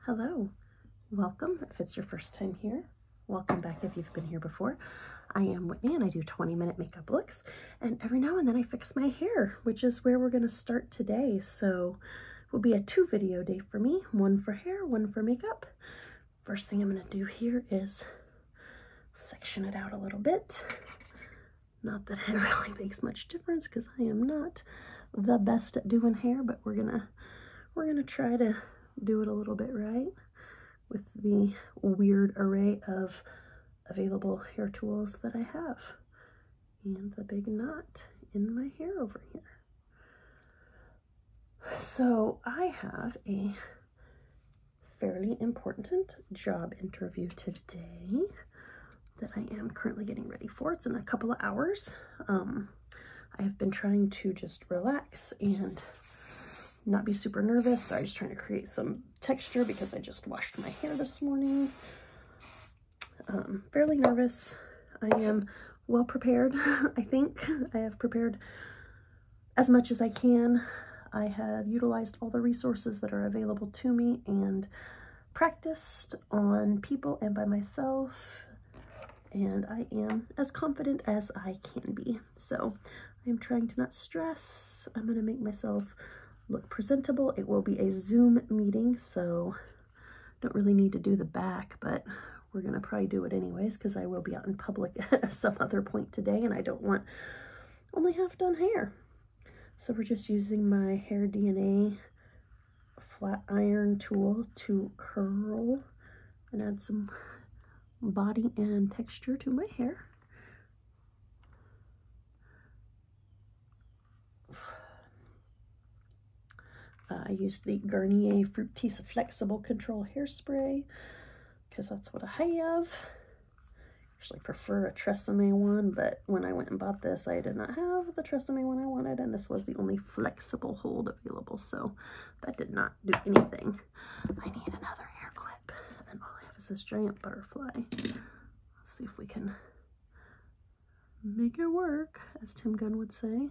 Hello, welcome. If it's your first time here, welcome back if you've been here before. I am Whitney and I do 20-minute makeup looks, and every now and then I fix my hair, which is where we're going to start today. So it will be a 2-video day for me, one for hair, one for makeup. First thing I'm going to do here is section it out a little bit. Not that it really makes much difference because I am not the best at doing hair, but we're gonna try to do it a little bit right with the weird array of available hair tools that I have and the big knot in my hair over here. So I have a fairly important job interview today that I am currently getting ready for. It's in a couple of hours. I have been trying to just relax and not be super nervous. So I'm just trying to create some texture because I just washed my hair this morning. Fairly nervous. I am well prepared, I think. I have prepared as much as I can. I have utilized all the resources that are available to me and practiced on people and by myself. And I am as confident as I can be. So I'm trying to not stress. I'm going to make myself look presentable. It will be a Zoom meeting, so don't really need to do the back, but we're going to probably do it anyways because I will be out in public at some other point today and I don't want only half done hair. So we're just using my Hair DNA flat iron tool to curl and add some body and texture to my hair. I used the Garnier Fructis Flexible Control Hairspray because that's what I have. Actually prefer a Tresemme one, but when I went and bought this, I did not have the Tresemme one I wanted, and this was the only flexible hold available, so that did not do anything. I need another hair clip, and all I have is this giant butterfly. Let's see if we can make it work, as Tim Gunn would say.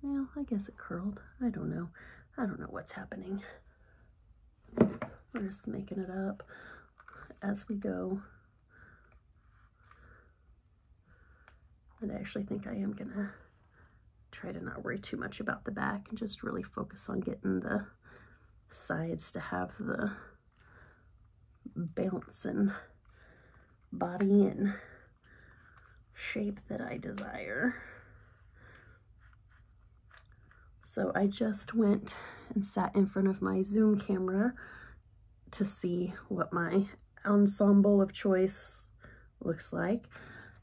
Well, I guess it curled. I don't know. I don't know what's happening. We're just making it up as we go. And I actually think I am gonna try to not worry too much about the back and just really focus on getting the sides to have the bounce and body and shape that I desire. So I just went and sat in front of my Zoom camera to see what my ensemble of choice looks like.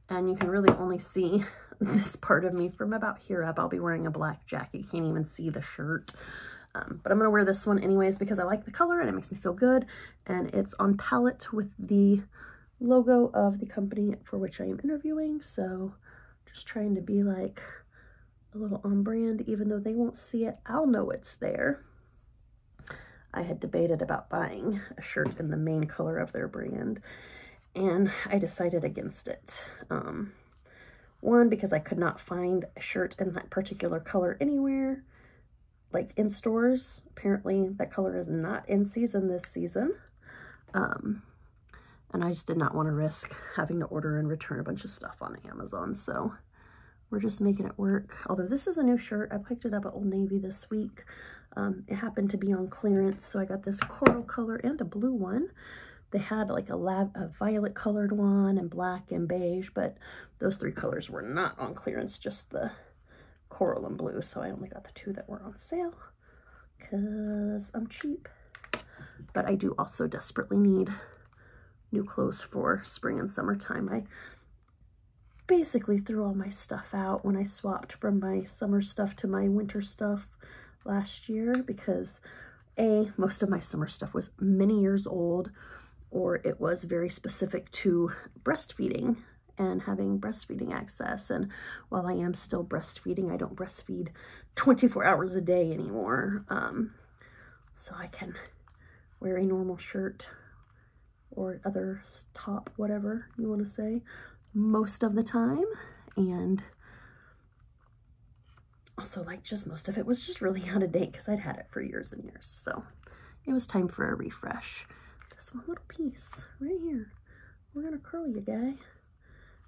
And you can really only see this part of me from about here up. I'll be wearing a black jacket. You can't even see the shirt. But I'm going to wear this one anyways because I like the color and it makes me feel good. And it's on palette with the logo of the company for which I am interviewing. So just trying to be like a little on brand, even though they won't see it, I'll know it's there. I had debated about buying a shirt in the main color of their brand, and I decided against it. One, because I could not find a shirt in that particular color anywhere, like in stores. Apparently that color is not in season this season. And I just did not want to risk having to order and return a bunch of stuff on Amazon, so we're just making it work. Although this is a new shirt. I picked it up at Old Navy this week. It happened to be on clearance, so I got this coral color and a blue one. They had like a violet colored one and black and beige, but those 3 colors were not on clearance, just the coral and blue. So I only got the 2 that were on sale because I'm cheap. But I do also desperately need new clothes for spring and summertime. I basically threw all my stuff out when I swapped from my summer stuff to my winter stuff last year because most of my summer stuff was many years old, or it was very specific to breastfeeding and having breastfeeding access. And while I am still breastfeeding, I don't breastfeed 24 hours a day anymore. So I can wear a normal shirt or other top, whatever you want to say, most of the time. And Also, like, just most of it was just really out of date because I'd had it for years and years. So it was time for a refresh. This one little piece right here. We're gonna curl you, guy.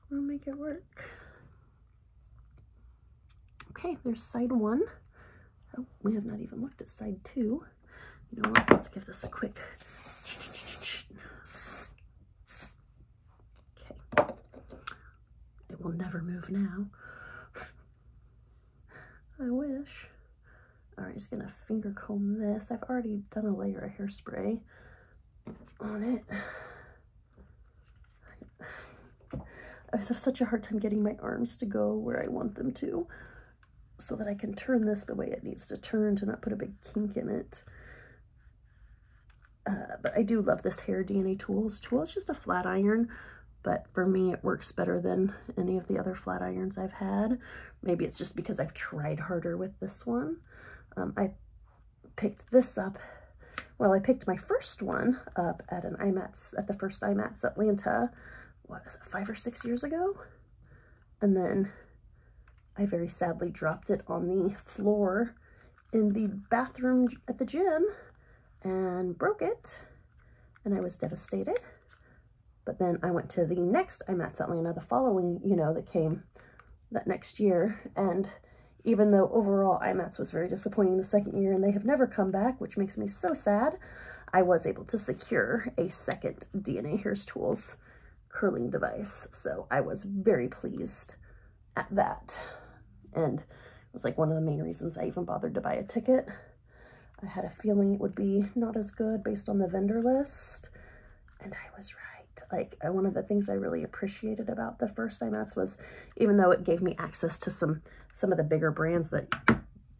We're gonna make it work. Okay, there's side 1. Oh, we have not even looked at side 2. You know what? Let's give this a quick. Okay. It will never move now. I wish. All right, just gonna finger comb this. I've already done a layer of hairspray on it. I have such a hard time getting my arms to go where I want them to, so that I can turn this the way it needs to turn to not put a big kink in it. But I do love this Hair DNA Tools tool. It's just a flat iron, but for me it works better than any of the other flat irons I've had. Maybe it's just because I've tried harder with this one. I picked this up, well, I picked my first one up at an IMATS, at the first IMATS Atlanta, what is it, 5 or 6 years ago? And then I very sadly dropped it on the floor in the bathroom at the gym and broke it, and I was devastated. But then I went to the next IMATS Atlanta the following, you know, that came that next year, and even though overall IMATS was very disappointing the second year and they have never come back, which makes me so sad, I was able to secure a second DNA Hairs Tools curling device. So I was very pleased at that. And it was like one of the main reasons I even bothered to buy a ticket. I had a feeling it would be not as good based on the vendor list, and I was right. Like, one of the things I really appreciated about the first IMATS was, even though it gave me access to some of the bigger brands that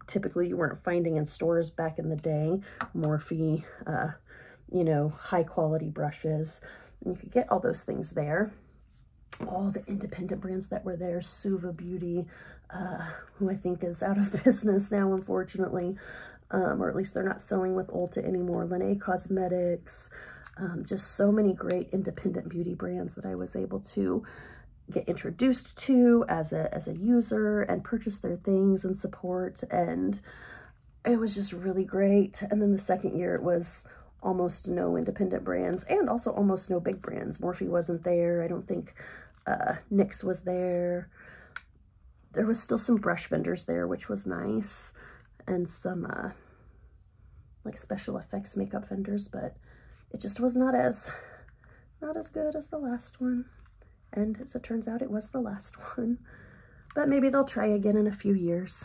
typically you weren't finding in stores back in the day, Morphe, you know, high quality brushes, and you could get all those things there. All the independent brands that were there, Suva Beauty, who I think is out of business now, unfortunately, or at least they're not selling with Ulta anymore, Lene Cosmetics, just so many great independent beauty brands that I was able to get introduced to as a user and purchase their things and support, and it was just really great. And then the second year it was almost no independent brands and also almost no big brands. Morphe wasn't there. I don't think NYX was there. There was still some brush vendors there, which was nice, and some like special effects makeup vendors, but it just was not as good as the last one. And as it turns out, it was the last one. But maybe they'll try again in a few years.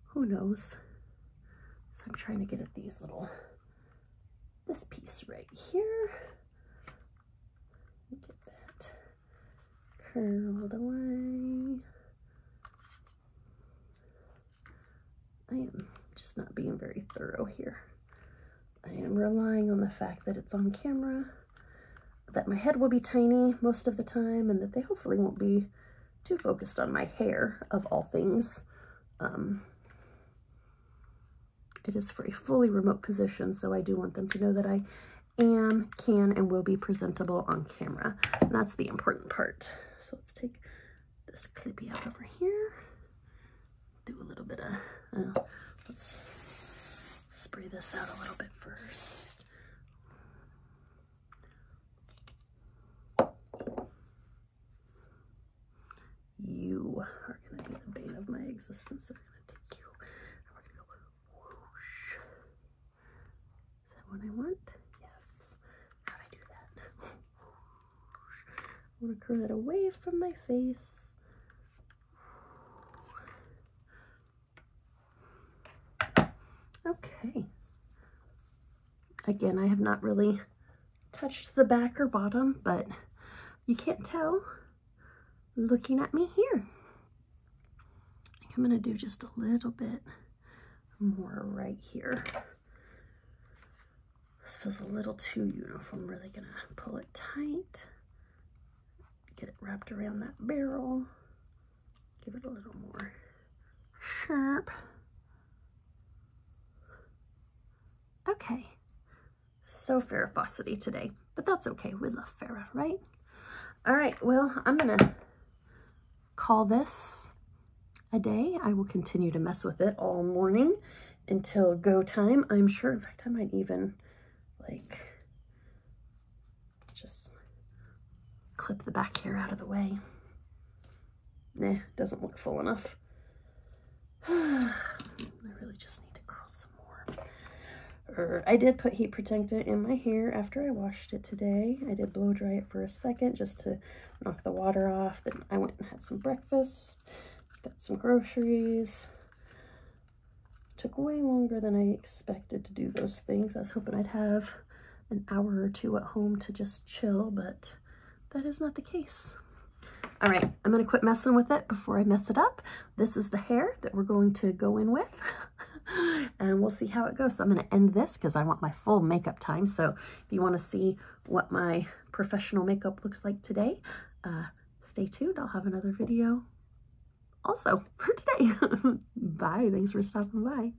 Who knows? So I'm trying to get at these little, this piece right here. Get that curled away. I am just not being very thorough here. I am relying on the fact that it's on camera, that my head will be tiny most of the time, and that they hopefully won't be too focused on my hair, of all things. It is for a fully remote position, so I do want them to know that I am, can, and will be presentable on camera. And that's the important part. So let's take this clippy out over here. Do a little bit of, let's spray this out a little bit first. You are going to be the bane of my existence. I'm going to take you, and we're going to go whoosh. Is that what I want? Yes. How'd I do that? I want to curl it away from my face. Okay. Again, I have not really touched the back or bottom, but you can't tell looking at me here. I think I'm going to do just a little bit more right here. This feels a little too uniform. I'm really going to pull it tight, get it wrapped around that barrel, give it a little more sharp. Okay, so Farrah-Fawcett-y today, but that's okay. We love Farrah, right? All right, well, I'm gonna call this a day. I will continue to mess with it all morning until go time, I'm sure. In fact, I might even like just clip the back hair out of the way. Nah, doesn't look full enough. I really just need to curl some more. I did put heat protectant in my hair after I washed it today. I did blow dry it for a second just to knock the water off. Then I went and had some breakfast, got some groceries. Took way longer than I expected to do those things. I was hoping I'd have an hour or two at home to just chill, but that is not the case. All right, I'm gonna quit messing with it before I mess it up. This is the hair that we're going to go in with, and we'll see how it goes. So I'm gonna end this because I want my full makeup time. So if you wanna see what my professional makeup looks like today, stay tuned. I'll have another video also for today. Bye, thanks for stopping by.